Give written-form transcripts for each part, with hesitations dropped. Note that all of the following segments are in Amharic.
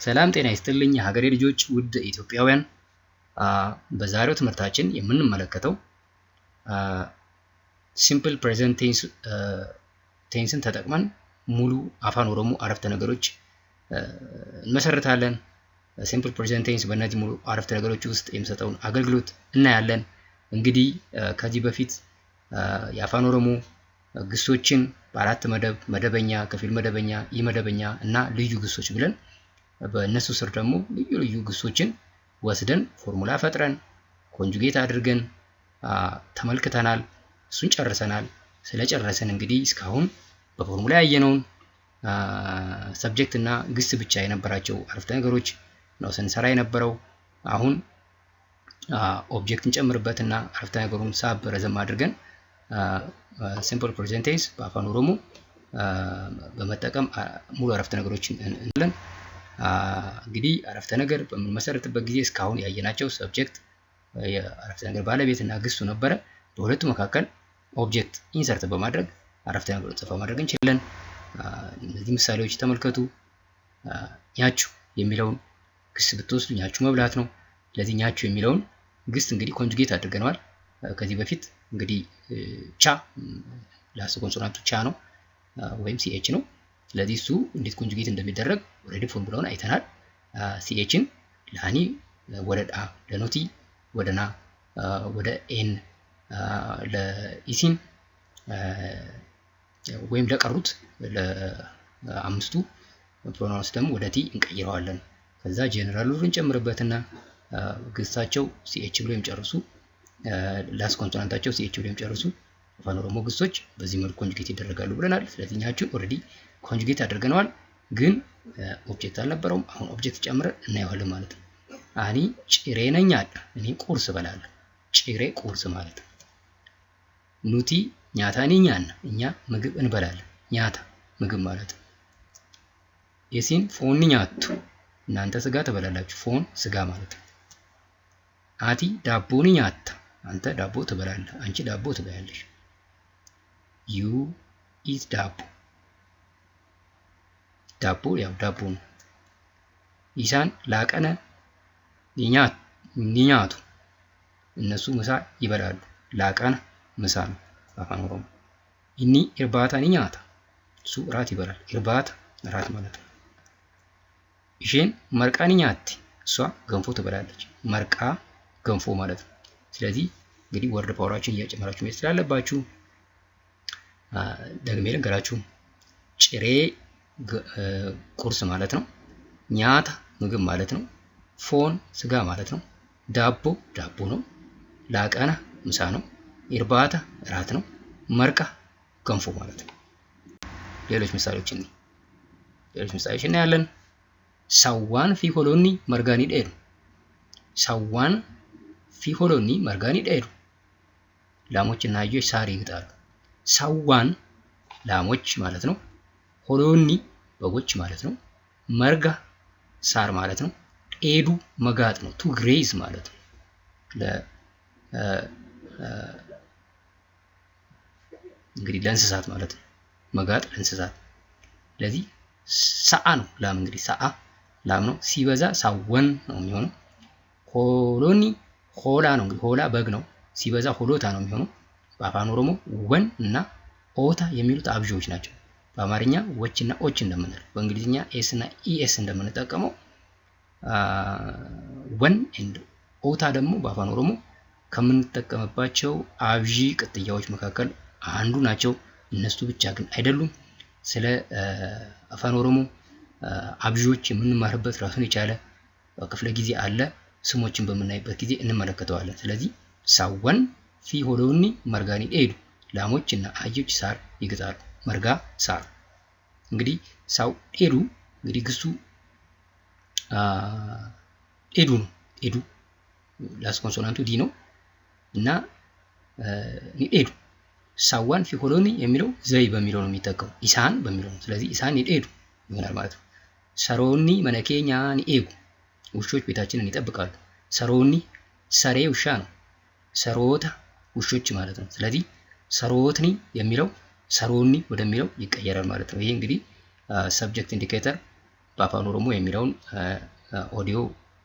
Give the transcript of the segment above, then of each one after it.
ሰላም ጤና ይስጥልኝ የሀገሬ ልጆች ውድ ኢትዮጵያውያን። በዛሬው ትምህርታችን የምንመለከተው ሲምፕል ፕሬዘንት ቴንስን ተጠቅመን ሙሉ አፋን ኦሮሞ አረፍተ ነገሮች እንመሰርታለን። ሲምፕል ፕሬዘንት ቴንስ በእነዚህ ሙሉ አረፍተ ነገሮች ውስጥ የሚሰጠውን አገልግሎት እናያለን። እንግዲህ ከዚህ በፊት የአፋን ኦሮሞ ግሶችን በአራት መደብ መደበኛ፣ ከፊል መደበኛ፣ ኢመደበኛ እና ልዩ ግሶች ብለን በእነሱ ስር ደግሞ ልዩ ልዩ ግሶችን ወስደን ፎርሙላ ፈጥረን ኮንጁጌት አድርገን ተመልክተናል። እሱን ጨርሰናል። ስለጨረሰን እንግዲህ እስካሁን በፎርሙላ ያየነውን ሰብጀክት እና ግስ ብቻ የነበራቸው አረፍተ ነገሮች ነው ስንሰራ የነበረው። አሁን ኦብጀክትን ጨምርበትና አረፍተ ነገሩን ሳብ ረዘም አድርገን ሲምፕል ፕሬዘንት ቴንስ በአፋን ኦሮሞ በመጠቀም ሙሉ አረፍተ ነገሮችን እንላለን። እንግዲህ አረፍተ ነገር በምንመሰርትበት ጊዜ እስካሁን ያየናቸው ሰብጀክት የአረፍተ ነገር ባለቤት እና ግሱ ነበረ። በሁለቱ መካከል ኦብጀክት ኢንሰርት በማድረግ አረፍተ ነገሩን ጽፈው ማድረግ እንችላለን። እነዚህ ምሳሌዎች ተመልከቱ። ኛቹ የሚለውን ግስ ብትወስዱ ኛቹ መብላት ነው። ስለዚህ ኛቹ የሚለውን ግስ እንግዲህ ኮንጁጌት አድርገነዋል ከዚህ በፊት። እንግዲህ ቻ ላስ ኮንሶናንቱ ቻ ነው ወይም ሲኤች ነው። ስለዚህ እሱ እንዴት ኮንጁጌት እንደሚደረግ ኦልሬዲ ፎርሙላውን አይተናል። ሲኤችን ለአኒ ወደ ዳ፣ ለኖቲ ወደ ና፣ ወደ ኤን፣ ለኢሲን ወይም ለቀሩት ለአምስቱ ፕሮናውንስ ደግሞ ወደ ቲ እንቀይረዋለን። ከዛ ጄነራል ሩልን ጨምርበትና ግሳቸው ሲኤች ብሎ የሚጨርሱ ላስ ኮንሶናንታቸው ሲኤች ብሎ የሚጨርሱ አፋን ኦሮሞ ግሶች በዚህ መልኩ ኮንጁጌት ይደረጋሉ ብለናል። ስለዚህ ኛቹን ኦልሬዲ ኮንጁጌት አድርገነዋል፣ ግን ኦብጀክት አልነበረውም። አሁን ኦብጀክት ጨምረን እናየዋለን ማለት ነው። አኒ ጭሬ ነኝ አለ፣ እኔ ቁርስ እበላለሁ። ጭሬ ቁርስ ማለት ነው። ኑቲ ኛታ ኛና፣ እኛ ምግብ እንበላለን። ኛታ ምግብ ማለት ነው። የሲን ፎን ኛቱ፣ እናንተ ስጋ ትበላላችሁ። ፎን ስጋ ማለት ነው። አቲ ዳቦን ኛታ፣ አንተ ዳቦ ትበላለህ፣ አንቺ ዳቦ ትበያለሽ። ዩ ኢት ዳቦ፣ ዳቦ ያው ዳቦ ነው። ኢሳን ላቀነ ኒኛቱ፣ እነሱ ምሳ ይበላሉ። ላቀነ ምሳ ነው በአፋን ኦሮሞ። ኢኒ እርባታ ኒኛታ፣ እሱ እራት ይበላል። እርባታ እራት ማለት ነው። ኢሼን መርቃ ኒኛቲ፣ እሷ ገንፎ ትበላለች። መርቃ ገንፎ ማለት ነው። ስለዚህ እንግዲህ ወርድ ፓወራችን እያጨመራችሁ መሄድ ስላለባችሁ ደግሜ ልንገራችሁ። ጭሬ ቁርስ ማለት ነው። ኛታ ምግብ ማለት ነው። ፎን ስጋ ማለት ነው። ዳቦ ዳቦ ነው። ላቀና ምሳ ነው። ኢርባታ እራት ነው። መርቃ ገንፎ ማለት ነው። ሌሎች ምሳሌዎችን እናያለን። ሳዋን ፊ ሆሎኒ መርጋኒ ዴሩ፣ ሳዋን ፊ ሆሎኒ መርጋኒ ዴሩ፣ ላሞችና አህዮች ሳር ይግጣሉ። ሳዋን ላሞች ማለት ነው። ሆሎኒ በጎች ማለት ነው። መርጋ ሳር ማለት ነው። ዴዱ መጋጥ ነው። ቱ ግሬዝ ማለት ነው። እንግዲህ ለእንስሳት ማለት ነው። መጋጥ ለእንስሳት። ስለዚህ ሰዓ ነው ላም። እንግዲህ ሰዓ ላም ነው። ሲበዛ ሳወን ነው የሚሆነው። ሆሎኒ ሆላ ነው። እንግዲህ ሆላ በግ ነው። ሲበዛ ሆሎታ ነው የሚሆነው። በአፋን ኦሮሞ ወን እና ኦታ የሚሉት አብዦች ናቸው። በአማርኛ ወች እና ኦች እንደምንለው፣ በእንግሊዝኛ ኤስ እና ኢኤስ እንደምንጠቀመው ወን ኤንድ ኦታ ደግሞ በአፋን ኦሮሞ ከምንጠቀምባቸው አብዢ ቅጥያዎች መካከል አንዱ ናቸው። እነሱ ብቻ ግን አይደሉም። ስለ አፋን ኦሮሞ አብዦች የምንማርበት ራሱን የቻለ ክፍለ ጊዜ አለ። ስሞችን በምናይበት ጊዜ እንመለከተዋለን። ስለዚህ ሳወን ፊ ሆሎኒ መርጋኒ ዴዱ፣ ላሞች እና አህዮች ሳር ይግጣሉ። መርጋ ሳር። እንግዲህ ሳው ዴዱ እንግዲህ ግሱ ዴዱ ነው። ዴዱ ላስ ኮንሶናንቱ ዲ ነው እና ዴዱ። ሳዋን ፊ ሆሎኒ የሚለው ዘይ በሚለው ነው የሚጠቀው፣ ኢሳን በሚለው ነው። ስለዚህ ኢሳን ዴዱ ይሆናል ማለት ነው። ሰሮኒ መነኬኛ ኒኤጉ፣ ውሾች ቤታችንን ይጠብቃሉ። ሰሮኒ ሰሬ ውሻ ነው። ሰሮታ ውሾች ማለት ነው። ስለዚህ ሰሮትኒ የሚለው ሰሮኒ ወደሚለው ይቀየራል ማለት ነው። ይሄ እንግዲህ ሰብጀክት ኢንዲኬተር በአፋን ኦሮሞ የሚለውን ኦዲዮ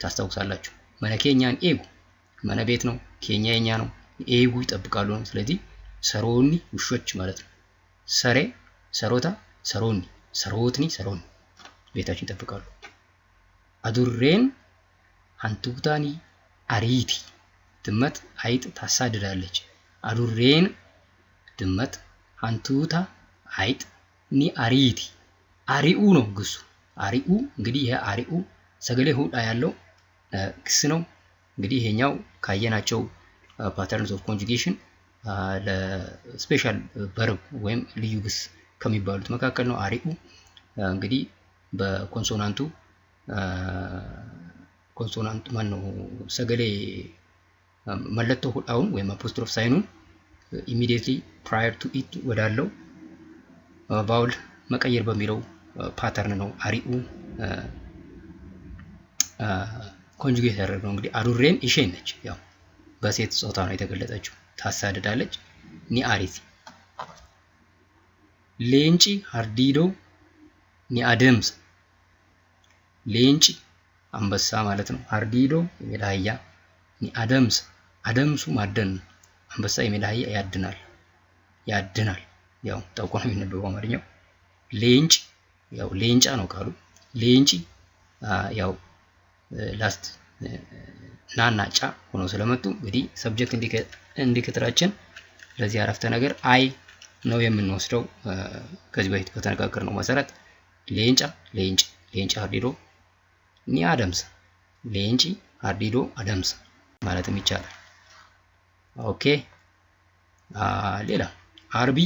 ታስታውሳላችሁ። መነ ኬኛን ኤጉ መነ ቤት ነው፣ ኬኛ የኛ ነው፣ ኤጉ ይጠብቃሉ ነው። ስለዚህ ሰሮኒ ውሾች ማለት ነው። ሰሬ ሰሮታ፣ ሰሮኒ ሰሮትኒ፣ ሰሮኒ ቤታችን ይጠብቃሉ። አዱሬን አንቱታኒ አሪቲ ድመት አይጥ ታሳድዳለች። አዱሬን ድመት አንቱታ አይጥ ኒ አሪቲ አሪኡ ነው ግሱ። አሪኡ እንግዲህ ይሄ አሪኡ ሰገሌ ሁዳ ያለው ግስ ነው። እንግዲህ ይሄኛው ካየናቸው ፓተርንስ ኦፍ ኮንጁጌሽን ለስፔሻል ቨርብ ወይም ልዩ ግስ ከሚባሉት መካከል ነው። አሪኡ እንግዲህ በኮንሶናንቱ ኮንሶናንት ማን ነው ሰገሌ መለቶ ሁዳውን ወይም አፖስትሮፍ ሳይኑን ኢሚዲየትሊ ፕራየር ቱ ኢት ወዳለው ቫውል መቀየር በሚለው ፓተርን ነው አሪኡ ኮንጁጌት ያደረገው። እንግዲህ አዱሬን ኢሼን ነች፣ ያው በሴት ጾታ ነው የተገለጸችው። ታሳድዳለች ኒ አሪቲ። ሌንጪ ሃርዲዶ ኒ አደምስ ሌንጪ አንበሳ ማለት ነው። ሃርዲዶ የሜዳ አህያ፣ ኒ አደምስ አደምሱ ማደን ነው። አንበሳ የሜዳ አህያ ያድናል፣ ያድናል ያው ጠቆ ነው የሚነበበው አማርኛው። ሌንጭ ያው ሌንጫ ነው ቃሉ። ሌንጪ ያው ላስት ናና ጫ ሆኖ ስለመጡ እንግዲህ ሰብጀክት ኢንዲኬተራችን ለዚህ አረፍተ ነገር አይ ነው የምንወስደው። ከዚህ በፊት በተነጋገርነው መሰረት ሌንጫ ሌንጭ ሌንጫ ሃርዲዶ ኒ አደምስ ሌንጪ ሃርዲዶ አደምስ ማለትም ይቻላል። ኦኬ ሌላ አርቢ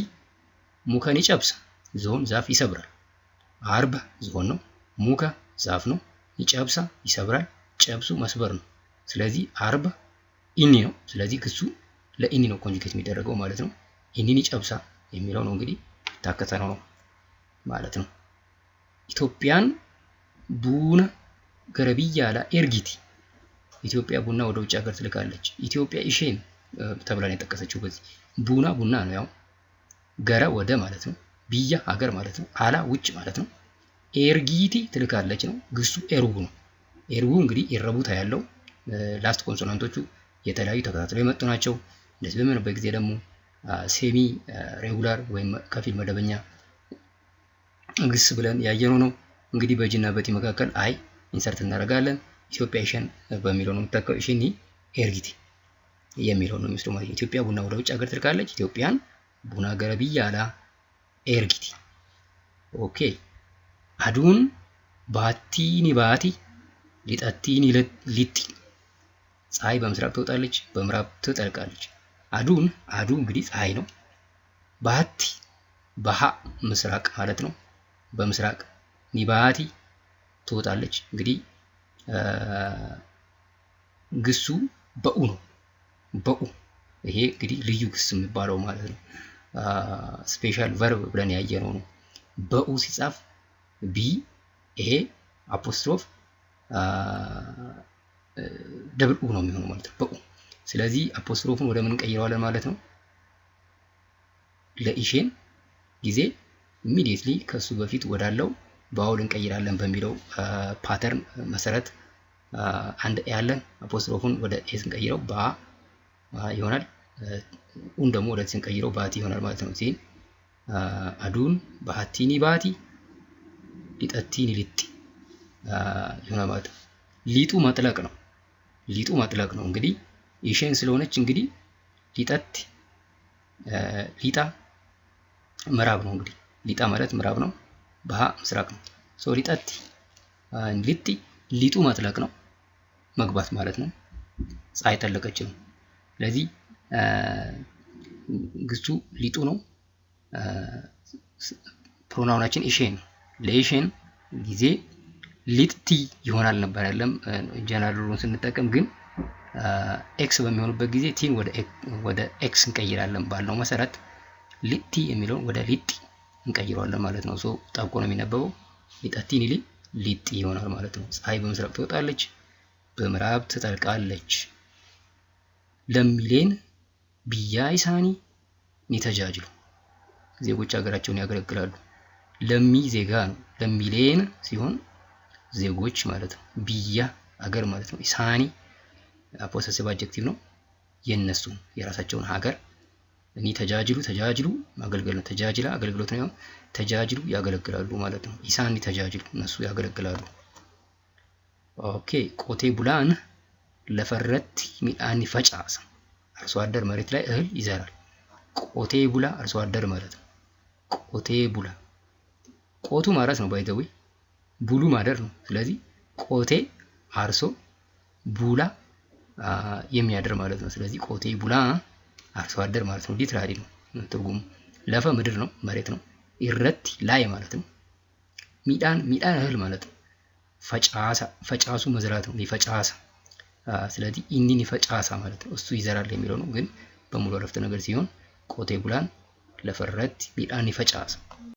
ሙከን ይጨብስ ዞን ዛፍ ይሰብራል። አርብ ዞን ነው፣ ሙከ ዛፍ ነው፣ ይጨብሳ ይሰብራል፣ ጨብሱ መስበር ነው። ስለዚህ አርብ ኢኒ ነው። ስለዚህ ክሱ ለኢኒ ነው ኮንጁጌት የሚደረገው ማለት ነው። ኢኒን ይጨብሳ የሚለው ነው እንግዲህ ታከተነው ነው ማለት ነው። ኢትዮጵያን ቡና ገረቢያ ላ ኤርጊቲ ኢትዮጵያ ቡና ወደ ውጭ ሀገር ትልካለች። ኢትዮጵያ ኢሼን ተብላ ነው የጠቀሰችው። በዚህ ቡና ቡና ነው ያው፣ ገረ ወደ ማለት ነው፣ ቢያ ሀገር ማለት ነው፣ አላ ውጭ ማለት ነው። ኤርጊቲ ትልካለች ነው። ግሱ ኤርቡ ነው። ኤርቡ እንግዲህ ኤረቡታ ያለው ላስት ኮንሶናንቶቹ የተለያዩ ተከታትለው የመጡ ናቸው። እንደዚህ በምንበት ጊዜ ደግሞ ሴሚ ሬጉላር ወይም ከፊል መደበኛ ግስ ብለን ያየነው ነው። እንግዲህ በጂና በቲ መካከል አይ ኢንሰርት እናደርጋለን። ኢትዮጵያ ኢሽን በሚለው ነው የምትተካው። ኢሽኒ ኤርጊቲ የሚለው ነው የሚወስደው ማለት ነው። ኢትዮጵያ ቡና ወደ ውጭ ሀገር ትልካለች። ኢትዮጵያን ቡና ገረቢያ ላ ኤርጊቲ። ኦኬ አዱን ባቲኒ ባቲ ሊጣቲኒ ሊቲ ፀሐይ በምስራቅ ትወጣለች፣ በምዕራብ ትጠልቃለች። አዱን አዱ እንግዲህ ፀሐይ ነው። ባቲ በሃ ምስራቅ ማለት ነው፣ በምስራቅ ኒባቲ ትወጣለች። እንግዲህ ግሱ በኡ ነው። በኡ ይሄ እንግዲህ ልዩ ግስ የሚባለው ማለት ነው። ስፔሻል ቨርብ ብለን ያየነው ነው። በኡ ሲጻፍ ቢ ኤ አፖስትሮፍ ደብል ኡ ነው የሚሆነው ማለት ነው በኡ። ስለዚህ አፖስትሮፉን ወደ ምን እንቀይረዋለን ማለት ነው? ለኢሼን ጊዜ ኢሚዲየትሊ ከሱ በፊት ወዳለው ባውል እንቀይራለን በሚለው ፓተርን መሰረት አንድ ያለን አፖስትሮፉን ወደ ኤ ስንቀይረው ባ ይሆናል። ኡን ደግሞ ወደ ስንቀይረው ባቲ ይሆናል ማለት ነው። እዚህ አዱን ባቲኒ ባቲ ሊጠቲኒ ሊቲ ይሆናል ማለት ነው። ሊጡ መጥለቅ ነው። ሊጡ መጥለቅ ነው። እንግዲህ ኢሼን ስለሆነች እንግዲህ ሊጠት ሊጣ ምዕራብ ነው። እንግዲህ ሊጣ ማለት ምዕራብ ነው፣ ባህ ምስራቅ ነው። ሶ ሊጠት ሊጢ ሊጡ መጥለቅ ነው፣ መግባት ማለት ነው። ፀሐይ ጠለቀች ነው። ስለዚህ ግሱ ሊጡ ነው። ፕሮናውናችን ኢሼን ነው። ለኢሼን ጊዜ ሊጥቲ ይሆናል ነበር ያለም ጀነራል ሩሉን ስንጠቀም፣ ግን ኤክስ በሚሆንበት ጊዜ ቲን ወደ ኤክስ እንቀይራለን ባልነው መሰረት ሊቲ የሚለውን ወደ ሊጢ እንቀይረዋለን ማለት ነው። ሶ ጣብቆ ነው የሚነበበው። ሊጠቲኒ ሊጢ ይሆናል ማለት ነው። ፀሐይ በምስራቅ ትወጣለች፣ በምዕራብ ትጠልቃለች። ለሚሌን ቢያ ኢሳኒ ኒተጃጅሉ ዜጎች ሀገራቸውን ያገለግላሉ። ለሚ ዜጋ ነው። ለሚሌን ሲሆን ዜጎች ማለት ነው። ብያ ሀገር ማለት ነው። ኢሳኒ ፖሰሲቭ አድጀክቲቭ ነው። የነሱ የራሳቸውን ሀገር እኒ ተጃጅሉ ማገልገል ነው። ተጃጅላ አገልግሎት ነው። ተጃጅሉ ያገለግላሉ ማለት ነው። ኢሳኒ ተጃጅሉ እነሱ ያገለግላሉ። ኦኬ ቆቴ ቡላን ለፈረት ሚዳኒ ፈጫሳ አርሶ አደር መሬት ላይ እህል ይዘራል። ቆቴ ቡላ አርሶ አደር ማለት ነው። ቆቴ ቡላ ቆቱ ማለት ነው። ባይዘዌ ቡሉ ማደር ነው። ስለዚህ ቆቴ አርሶ ቡላ የሚያደር ማለት ነው። ስለዚህ ቆቴ ቡላ አርሶ አደር ማለት ነው። ሊትራሊ ነው ትርጉሙ። ለፈ ምድር ነው መሬት ነው። ኢረቲ ላይ ማለት ነው። ሚዳን እህል ማለት ነው። ፈጫሱ መዝራት ነው። ይፈጫሳ ስለዚህ ኢኒን ይፈጫሳ ማለት ነው። እሱ ይዘራል የሚለው ነው። ግን በሙሉ አረፍተ ነገር ሲሆን ቆቴ ቡላን ለፈረት ሚዳን ይፈጫሳ